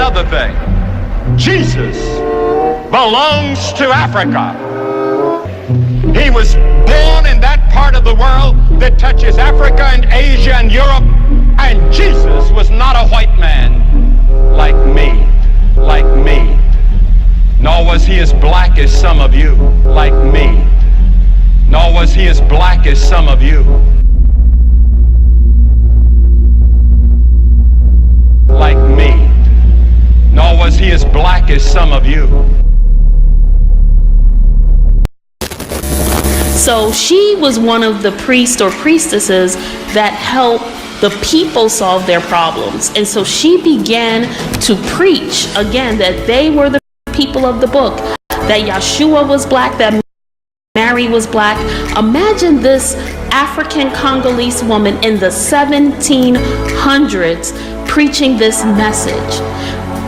another thing. Jesus belongs to Africa. He was born in that part of the world that touches Africa and Asia and Europe, and Jesus was not a white man like me. Nor was he as black as some of you, like me. Nor was he as black as some of you, like me. Nor was he as black as some of you. So she was one of the priests or priestesses that helped the people solve their problems. And so she began to preach, again, that they were the people of the book, that Yeshua was black, that Mary was black. Imagine this African Congolese woman in the 1700s preaching this message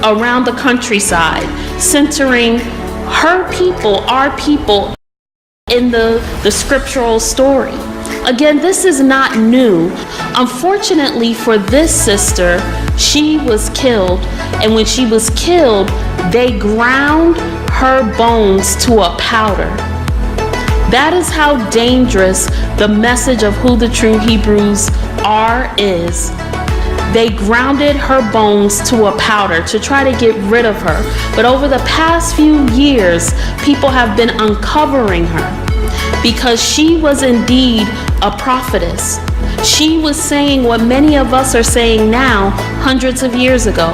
around the countryside, centering her people, our people, in the scriptural story. Again, this is not new. Unfortunately for this sister, she was killed, and when she was killed, they ground her bones to a powder. That is how dangerous the message of who the true Hebrews are is. They grounded her bones to a powder to try to get rid of her. But over the past few years, people have been uncovering her because she was indeed a prophetess. She was saying what many of us are saying now, hundreds of years ago.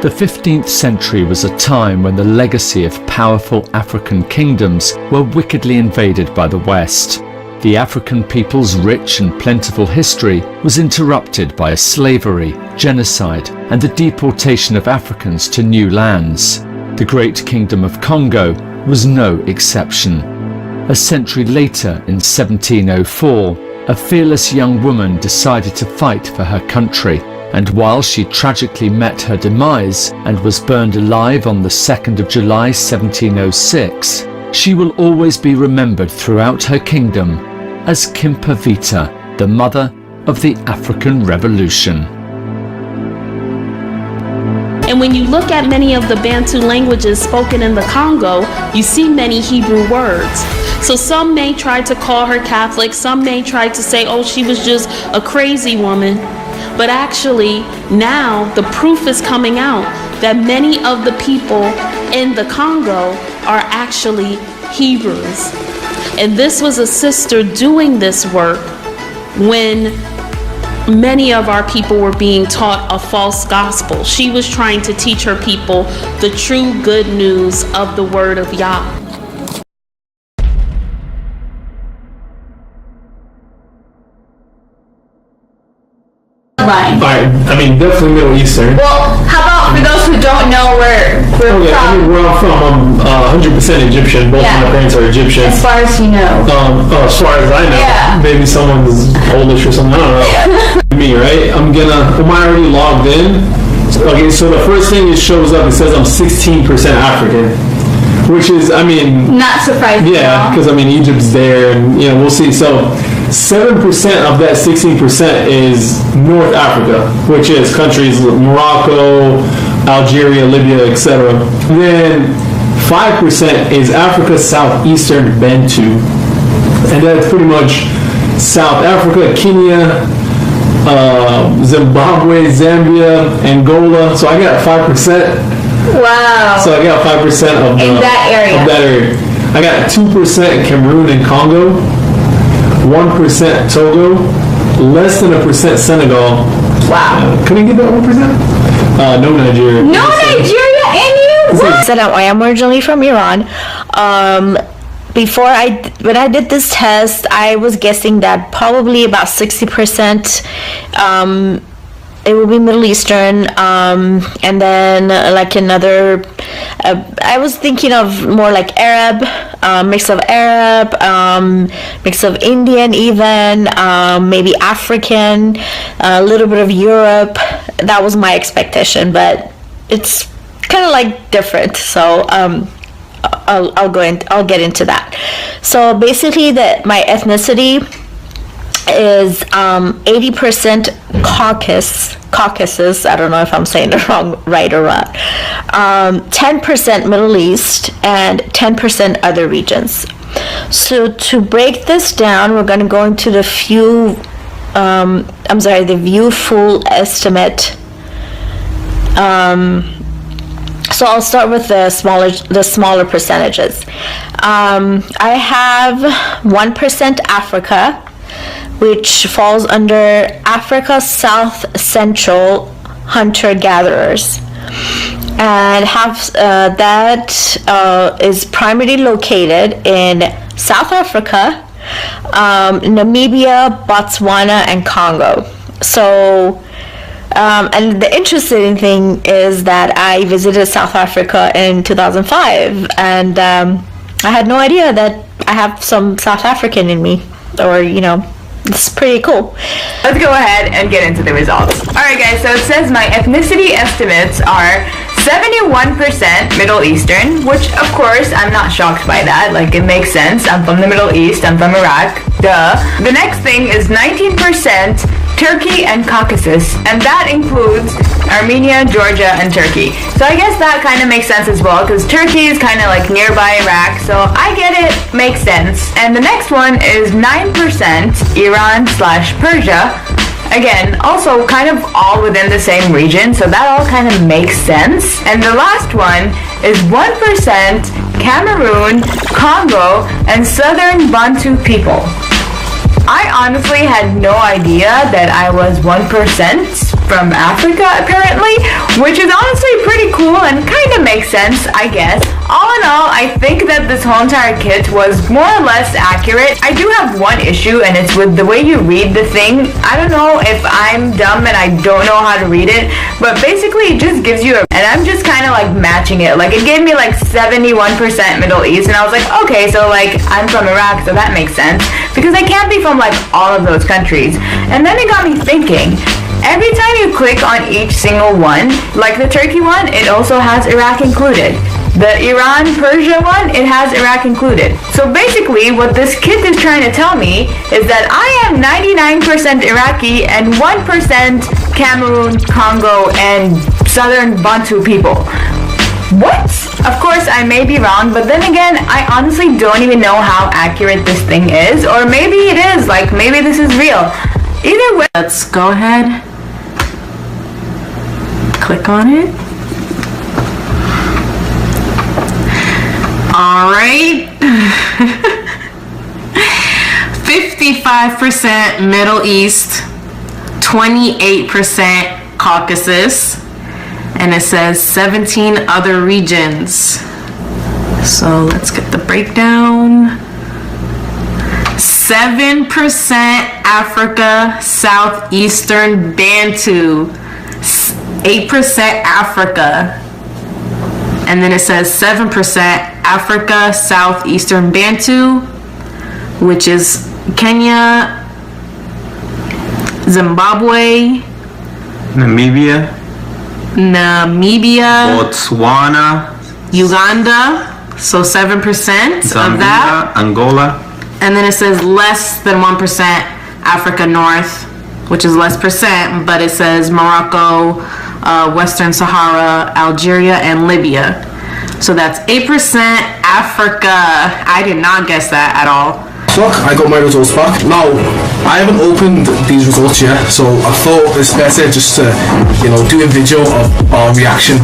The 15th century was a time when the legacy of powerful African kingdoms were wickedly invaded by the West. The African people's rich and plentiful history was interrupted by a slavery, genocide, and the deportation of Africans to new lands. The Great Kingdom of Congo was no exception. A century later, in 1704, a fearless young woman decided to fight for her country, and while she tragically met her demise and was burned alive on the 2nd of July 1706, she will always be remembered throughout her kingdom as Kimpavita, the mother of the African Revolution. And when you look at many of the Bantu languages spoken in the Congo, you see many Hebrew words. So some may try to call her Catholic, some may try to say, oh, she was just a crazy woman. But actually, now the proof is coming out that many of the people in the Congo are actually Hebrews. And this was a sister doing this work when many of our people were being taught a false gospel. She was trying to teach her people the true good news of the word of Yah. Alright, I mean, definitely Middle Eastern. Well, how about for those who don't know where we're Okay, I from? mean, where I'm from, I'm 100% Egyptian. Both Yeah. my parents are Egyptian. As far as you know. As far as I know, Yeah. maybe someone's Polish or something, I don't know. Me, right? Am I already logged in? Okay, so the first thing it shows up, it says I'm 16% African, which is, I mean, Not surprising. yeah, because I mean, Egypt's there, and you know, we'll see. So 7% of that 16% is North Africa, which is countries like Morocco, Algeria, Libya, etc. Then 5% is Africa Southeastern Bantu, and that's pretty much South Africa, Kenya, Zimbabwe, Zambia, Angola. So I got 5%. Wow. So I got 5% of that area. Of that area. I got 2% Cameroon and Congo, 1% Togo, less than 1% Senegal. Wow. Couldn't get that 1%? No Nigeria. No Nigeria and you? What? Said I am originally from Iran. When I did this test, I was guessing that probably about 60% it would be Middle Eastern, and then like another. I was thinking of more like Arab, mix of Arab, mix of Indian, even maybe African, a little bit of Europe. That was my expectation, but it's kind of like different. So I'll get into that. So basically, my ethnicity is 80% Caucasus. I don't know if I'm saying it wrong, right or wrong. 10% Middle East, and 10% other regions. So to break this down, we're going to go into the the view full estimate. So I'll start with the smaller percentages. I have 1% Africa, which falls under Africa South Central hunter-gatherers, and that is primarily located in South Africa, Namibia, Botswana, and Congo. So, and the interesting thing is that I visited South Africa in 2005, and I had no idea that I have some South African in me, or it's pretty cool. Let's go ahead and get into the results. Alright guys, so it says my ethnicity estimates are 71% Middle Eastern, which of course I'm not shocked by that, like it makes sense. I'm from the Middle East, I'm from Iraq, duh. The next thing is 19% Turkey and Caucasus, and that includes Armenia, Georgia, and Turkey. So I guess that kind of makes sense as well, because Turkey is kind of like nearby Iraq, so I get it, makes sense. And the next one is 9% Iran/Persia. Again, also kind of all within the same region, so that all kind of makes sense. And the last one is 1% Cameroon, Congo, and Southern Bantu people. I honestly had no idea that I was 1% from Africa, apparently, which is honestly pretty cool and kind of makes sense, I guess. All in all, I think that this whole entire kit was more or less accurate. I do have one issue, and it's with the way you read the thing. I don't know if I'm dumb and I don't know how to read it, but basically it just gives you and I'm just kind of like matching it. Like it gave me like 71% Middle East, and I was like, okay, so like I'm from Iraq, so that makes sense, because I can't be from like all of those countries. And then it got me thinking, every time you click on each single one, like the Turkey one, it also has Iraq included. The Iran-Persia one, it has Iraq included. So basically, what this kit is trying to tell me is that I am 99% Iraqi and 1% Cameroon, Congo, and Southern Bantu people. What? Of course, I may be wrong, but then again, I honestly don't even know how accurate this thing is, or maybe it is, like maybe this is real. Either way, let's go ahead, click on it. Alright. 55% Middle East, 28% Caucasus, and it says 17 other regions. So let's get the breakdown. 7% Africa, Southeastern Bantu, 8% Africa, and then it says 7% Africa, Southeastern Bantu, which is Kenya, Zimbabwe, Namibia, Botswana, Uganda, so 7% Zambia, of that. Angola. And then it says less than 1% Africa North, which is less percent, but it says Morocco, Western Sahara, Algeria, and Libya. So that's 8% Africa. I did not guess that at all. I got my results back. Now, I haven't opened these results yet, so I thought it's better just to, do a video of our reaction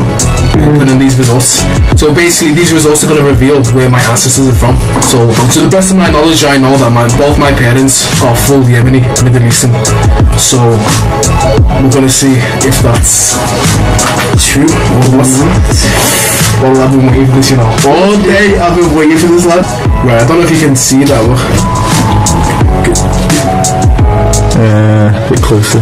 opening these results. So basically, these results are going to reveal where my ancestors are from. So to the best of my knowledge, I know that both my parents are full Yemeni, Middle Eastern. So we're going to see if that's true or not. Well, I've been waiting for this, all day I've been waiting for this, lad. Right, I don't know if you can see that, look. A bit closer.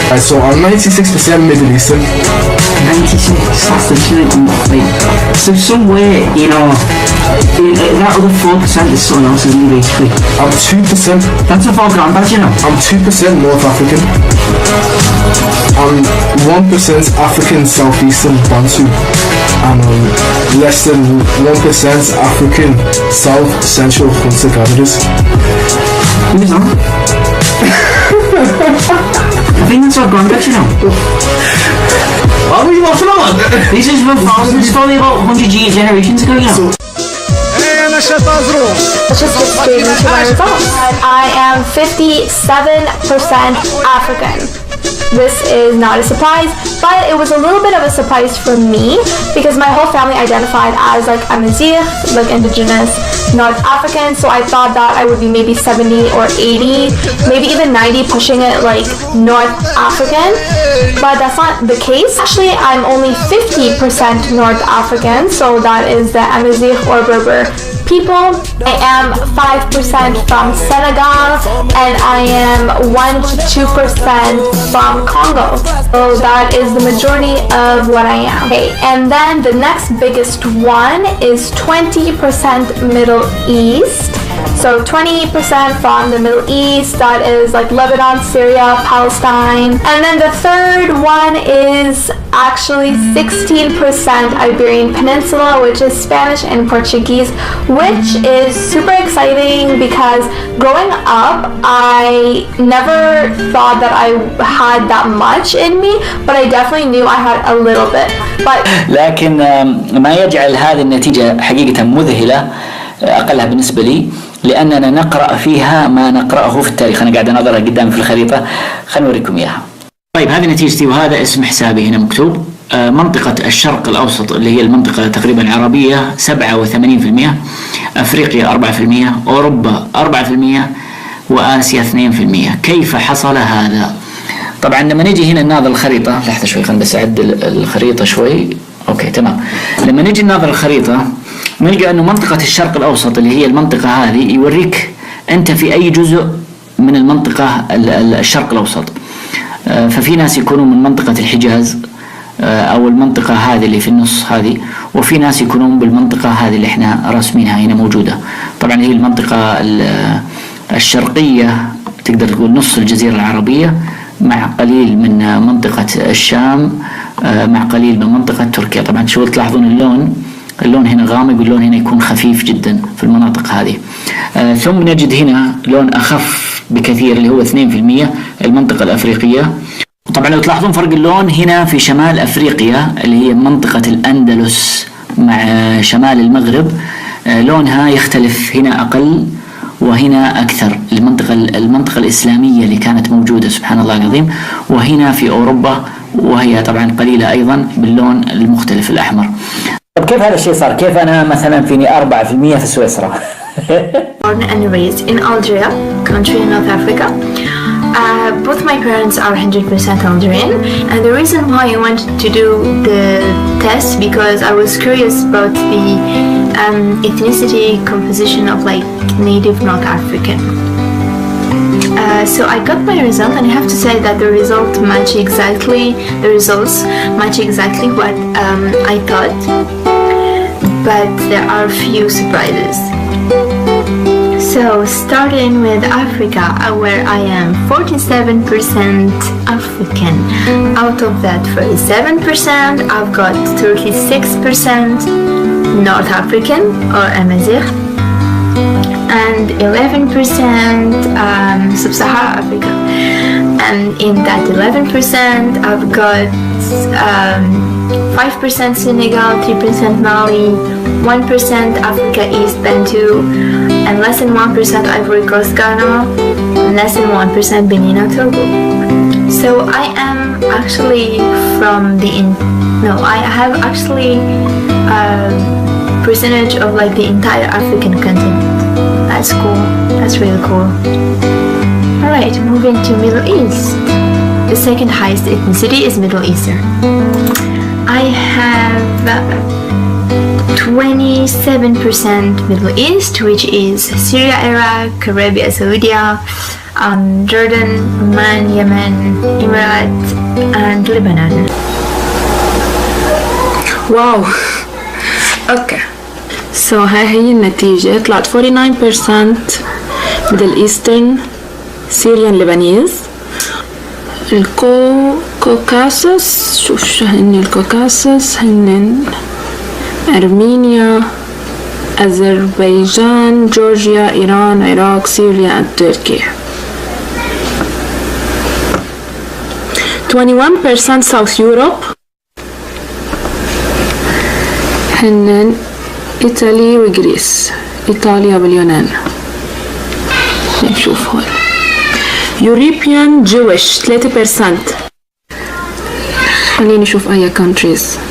Right, so I'm 96% Middle Eastern. 96, that's legitimately like, so somewhere, that other 4% is someone else's basically. I'm 2%. That's a foregone badge, I'm 2% North African. I'm 1% African Southeastern Bantu. And less than 1% African South Central hunter-gatherers. Who's that? I think that's what gone back, you know. Why were you laughing at that? This is from thousands, probably about 100 generations ago, you know. Let's just get straight into my results. I am 57% African. This is not a surprise, but it was a little bit of a surprise for me because my whole family identified as like Amazigh, like indigenous North African, so I thought that I would be maybe 70 or 80, maybe even 90, pushing it like North African, but that's not the case. Actually, I'm only 50% North African, so that is the Amazigh or Berber people. I am 5% from Senegal, and I am 1 to 2% from Congo. So that is the majority of what I am. Okay, and then the next biggest one is 20% Middle East. So 20% from the Middle East, that is like Lebanon, Syria, Palestine. And then the third one is actually 16% Iberian Peninsula, which is Spanish and Portuguese, which is super exciting because growing up, I never thought that I had that much in me, but I definitely knew I had a little bit. But لكن ما يجعل هذه النتيجة حقيقة مذهلة أقلها بالنسبة لي لأننا نقرأ فيها ما نقرأه في التاريخ. أنا قاعد أنظرها قدامي في الخريطة، خلينا نوريكم إياها. طيب هذه نتيجتي وهذا اسم حسابي هنا مكتوب. منطقة الشرق الأوسط اللي هي المنطقة تقريبا عربية 87%، أفريقيا 4%، أوروبا 4%، وآسيا 2%. كيف حصل هذا؟ طبعا لما نجي هنا نناظر الخريطة، لحظة شوي خلينا بس أعدل الخريطة شوي. أوكي تمام. لما نجي نناظر الخريطة نلقى أنه منطقة الشرق الأوسط اللي هي المنطقة هذه يوريك أنت في أي جزء من المنطقة الشرق الأوسط. ففي ناس يكونوا من منطقة الحجاز أو المنطقة هذه اللي في النص هذه، وفي ناس يكونون بالمنطقة هذه اللي احنا راسمينها هنا موجودة. طبعا هي المنطقة الشرقية تقدر تقول نص الجزيرة العربية مع قليل من منطقة الشام مع قليل من منطقة تركيا. طبعا شو تلاحظون اللون هنا غامق واللون هنا يكون خفيف جدا في المناطق هذه. ثم نجد هنا لون أخف بكثير اللي هو 2% المنطقة الأفريقية. طبعا لو تلاحظون فرق اللون هنا في شمال أفريقيا اللي هي منطقة الأندلس مع شمال المغرب لونها يختلف، هنا أقل وهنا أكثر. المنطقة الإسلامية اللي كانت موجودة سبحان الله العظيم، وهنا في أوروبا وهي طبعا قليلة أيضا باللون المختلف الأحمر. طب كيف هذا الشيء صار؟ كيف أنا مثلا فيني 4% في سويسرا؟ Born and raised in Algeria, country in North Africa. Both my parents are 100% Algerian, and the reason why I wanted to do the test because I was curious about the ethnicity composition of like native North African. So I got my result, and I have to say that the results match exactly what I thought, but there are few surprises. So starting with Africa, where I am 47% African. Out of that 47%, I've got 36% North African or Amazigh, and 11% Sub-Saharan Africa. And in that 11%, I've got 5% Senegal, 3% Mali, 1% Africa East Bantu, and less than 1% Ivory Coast Ghana, and less than 1% Benin or Togo. So I am actually I have actually percentage of like the entire African continent. That's cool. That's really cool. Alright, moving to Middle East. The second highest ethnicity is Middle Eastern. I have 27% Middle East, which is Syria, Iraq, Arabia Saudi, Jordan, Oman, Yemen, Emirates, and Lebanon. واو اوكي هاي النتيجة طلعت 49% Middle Eastern Syrian Lebanese. الكوكاسوس شوف شو هن الكوكاسوس هن أرمينيا أذربيجان جورجيا إيران عراق سوريا and Turkey. 21% South Europe. هن إيطالي وغريس. إيطاليا واليونان. نشوف هون. European Jewish 3%. خليني نشوف أي countries.